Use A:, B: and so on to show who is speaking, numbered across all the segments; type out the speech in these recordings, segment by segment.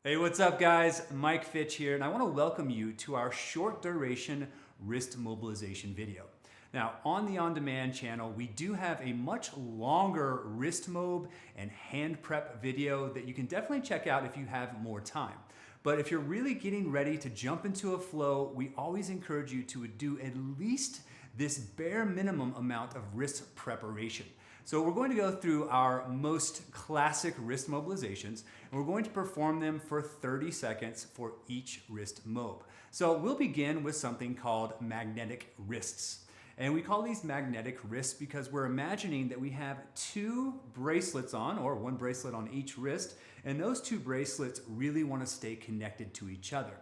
A: Hey, what's up guys? Mike Fitch here, and I want to welcome you to our short duration wrist mobilization video. Now, on the on-demand channel, we do have a much longer wrist mob and hand prep video that you can definitely check out if you have more time. But if you're really getting ready to jump into a flow, we always encourage you to do at least this bare minimum amount of wrist preparation. So we're going to go through our most classic wrist mobilizations, and we're going to perform them for 30 seconds for each wrist mob. So we'll begin with something called magnetic wrists. And we call these magnetic wrists because we're imagining that we have two bracelets on, or one bracelet on each wrist, and those two bracelets really want to stay connected to each other.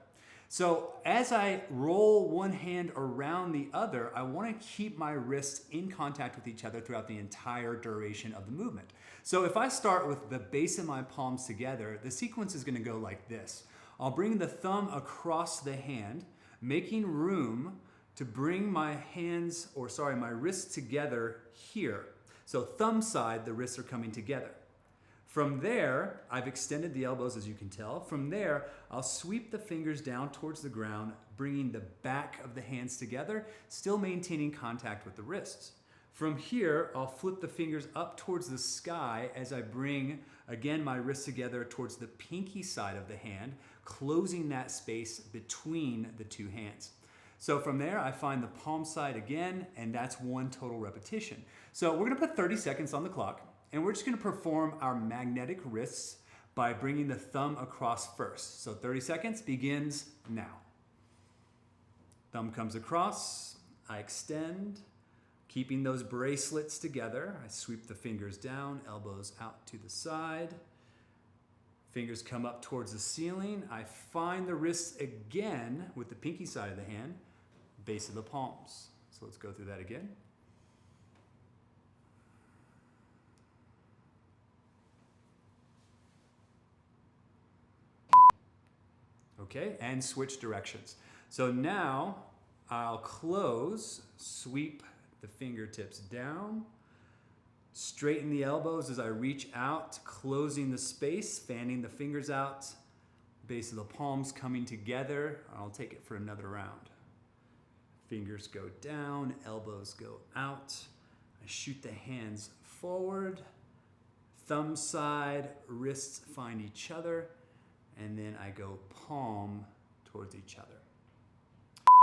A: So as I roll one hand around the other, I want to keep my wrists in contact with each other throughout the entire duration of the movement. So if I start with the base of my palms together, the sequence is going to go like this. I'll bring the thumb across the hand, making room to bring my my wrists together here. So thumb side, the wrists are coming together. From there, I've extended the elbows, as you can tell. From there, I'll sweep the fingers down towards the ground, bringing the back of the hands together, still maintaining contact with the wrists. From here, I'll flip the fingers up towards the sky as I bring, again, my wrists together towards the pinky side of the hand, closing that space between the two hands. So from there, I find the palm side again, and that's one total repetition. So we're gonna put 30 seconds on the clock. And we're just gonna perform our magnetic wrists by bringing the thumb across first. So 30 seconds begins now. Thumb comes across, I extend, keeping those bracelets together. I sweep the fingers down, elbows out to the side. Fingers come up towards the ceiling. I find the wrists again with the pinky side of the hand, base of the palms. So let's go through that again. Okay, and switch directions. So now I'll close, sweep the fingertips down, straighten the elbows as I reach out, closing the space, fanning the fingers out, base of the palms coming together. I'll take it for another round. Fingers go down, elbows go out. I shoot the hands forward, thumb side, wrists find each other, and then I go palm towards each other.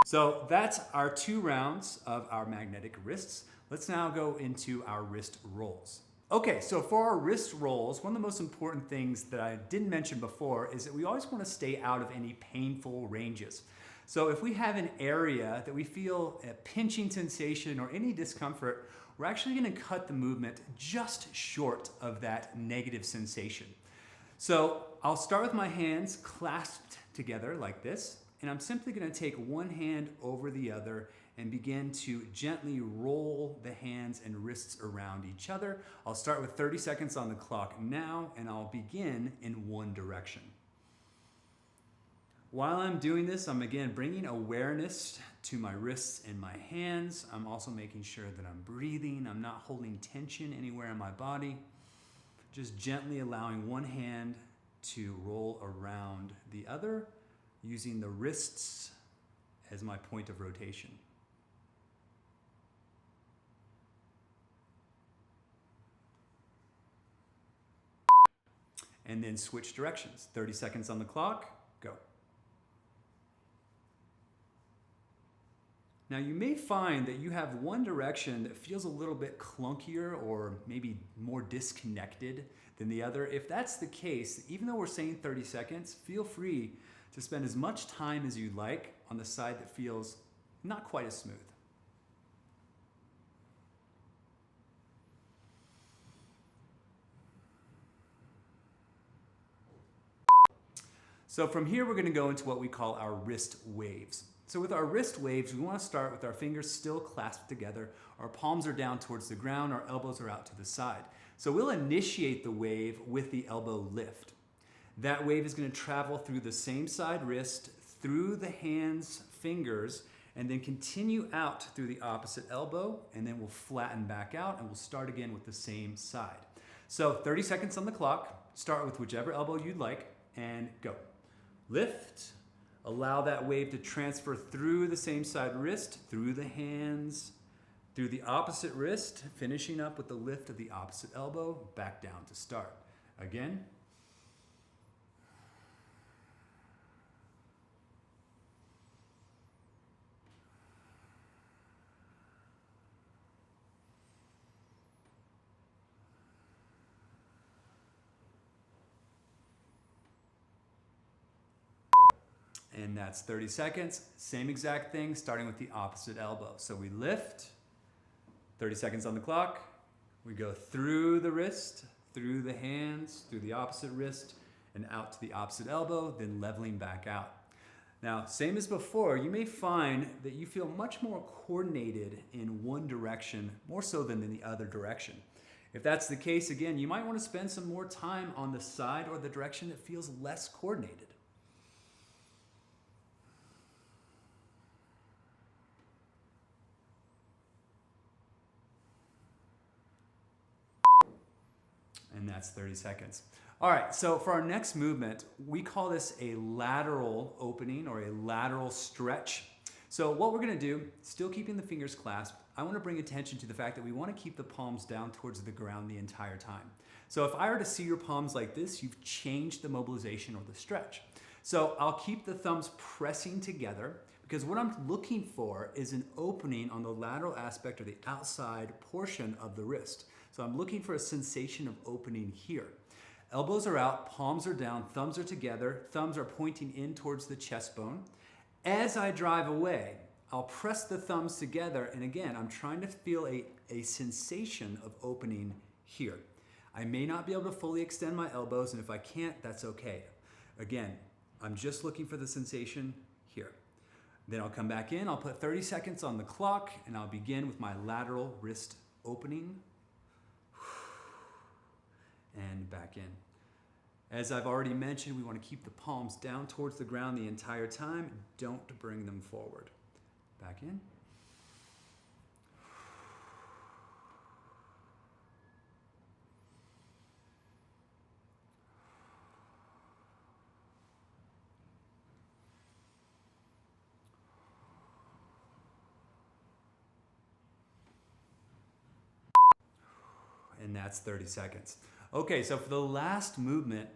A: So that's our 2 rounds of our magnetic wrists. Let's now go into our wrist rolls. Okay, so for our wrist rolls, one of the most important things that I didn't mention before is that we always want to stay out of any painful ranges. So if we have an area that we feel a pinching sensation or any discomfort, we're actually going to cut the movement just short of that negative sensation. So I'll start with my hands clasped together like this, and I'm simply going to take one hand over the other and begin to gently roll the hands and wrists around each other. I'll start with 30 seconds on the clock now, and I'll begin in one direction. While I'm doing this, I'm again bringing awareness to my wrists and my hands. I'm also making sure that I'm breathing. I'm not holding tension anywhere in my body. Just gently allowing one hand to roll around the other, using the wrists as my point of rotation. And then switch directions. 30 seconds on the clock, go. Now you may find that you have one direction that feels a little bit clunkier or maybe more disconnected than the other. If that's the case, even though we're saying 30 seconds, feel free to spend as much time as you like on the side that feels not quite as smooth. So from here, we're going to go into what we call our wrist waves. So with our wrist waves, we want to start with our fingers still clasped together. Our palms are down towards the ground, our elbows are out to the side. So we'll initiate the wave with the elbow lift. That wave is going to travel through the same side wrist, through the hands, fingers, and then continue out through the opposite elbow, and then we'll flatten back out, and we'll start again with the same side. So 30 seconds on the clock. Start with whichever elbow you'd like, and go. Lift. Allow that wave to transfer through the same side wrist, through the hands, through the opposite wrist, finishing up with the lift of the opposite elbow, back down to start. Again. And that's 30 seconds. Same exact thing, starting with the opposite elbow. So we lift, 30 seconds on the clock. We go through the wrist, through the hands, through the opposite wrist, and out to the opposite elbow, then leveling back out. Now, same as before, you may find that you feel much more coordinated in one direction, more so than in the other direction. If that's the case, again, you might want to spend some more time on the side or the direction that feels less coordinated. And that's 30 seconds. All right, so for our next movement, we call this a lateral opening or a lateral stretch. So what we're gonna do, still keeping the fingers clasped, I wanna bring attention to the fact that we wanna keep the palms down towards the ground the entire time. So if I were to see your palms like this, you've changed the mobilization or the stretch. So I'll keep the thumbs pressing together because what I'm looking for is an opening on the lateral aspect or the outside portion of the wrist. So I'm looking for a sensation of opening here. Elbows are out, palms are down, thumbs are together, thumbs are pointing in towards the chest bone. As I drive away, I'll press the thumbs together, and again, I'm trying to feel a sensation of opening here. I may not be able to fully extend my elbows, and if I can't, that's okay. Again, I'm just looking for the sensation here. Then I'll come back in, I'll put 30 seconds on the clock, and I'll begin with my lateral wrist opening. And back in. As I've already mentioned, we want to keep the palms down towards the ground the entire time. Don't bring them forward. Back in. And that's 30 seconds. Okay, so for the last movement,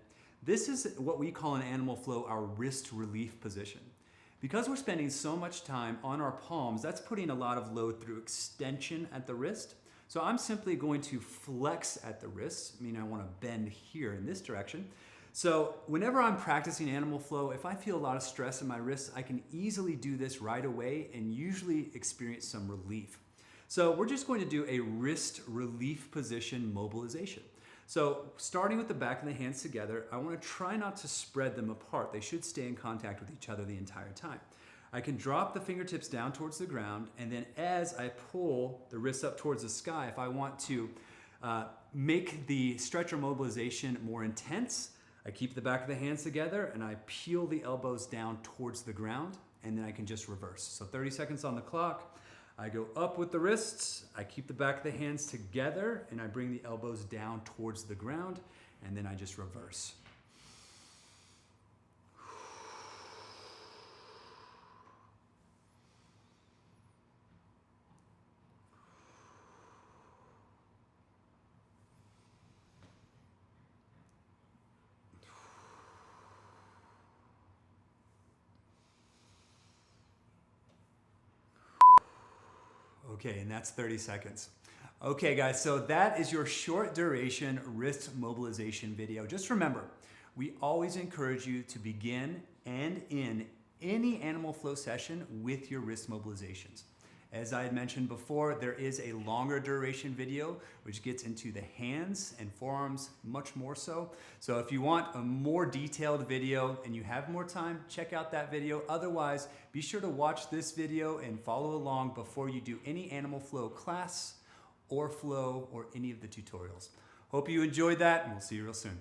A: this is what we call in animal flow our wrist relief position. Because we're spending so much time on our palms, that's putting a lot of load through extension at the wrist. So I'm simply going to flex at the wrist, meaning I want to bend here in this direction. So whenever I'm practicing animal flow, if I feel a lot of stress in my wrists, I can easily do this right away and usually experience some relief. So we're just going to do a wrist relief position mobilization. So starting with the back of the hands together, I want to try not to spread them apart. They should stay in contact with each other the entire time. I can drop the fingertips down towards the ground, and then as I pull the wrists up towards the sky, if I want to make the stretch or mobilization more intense, I keep the back of the hands together and I peel the elbows down towards the ground, and then I can just reverse. So 30 seconds on the clock. I go up with the wrists, I keep the back of the hands together, and I bring the elbows down towards the ground, and then I just reverse. Okay, and that's 30 seconds. Okay guys, so that is your short duration wrist mobilization video. Just remember, we always encourage you to begin and end any animal flow session with your wrist mobilizations. As I had mentioned before, there is a longer duration video which gets into the hands and forearms much more so. So if you want a more detailed video and you have more time, check out that video. Otherwise, be sure to watch this video and follow along before you do any animal flow class or flow or any of the tutorials. Hope you enjoyed that, and we'll see you real soon.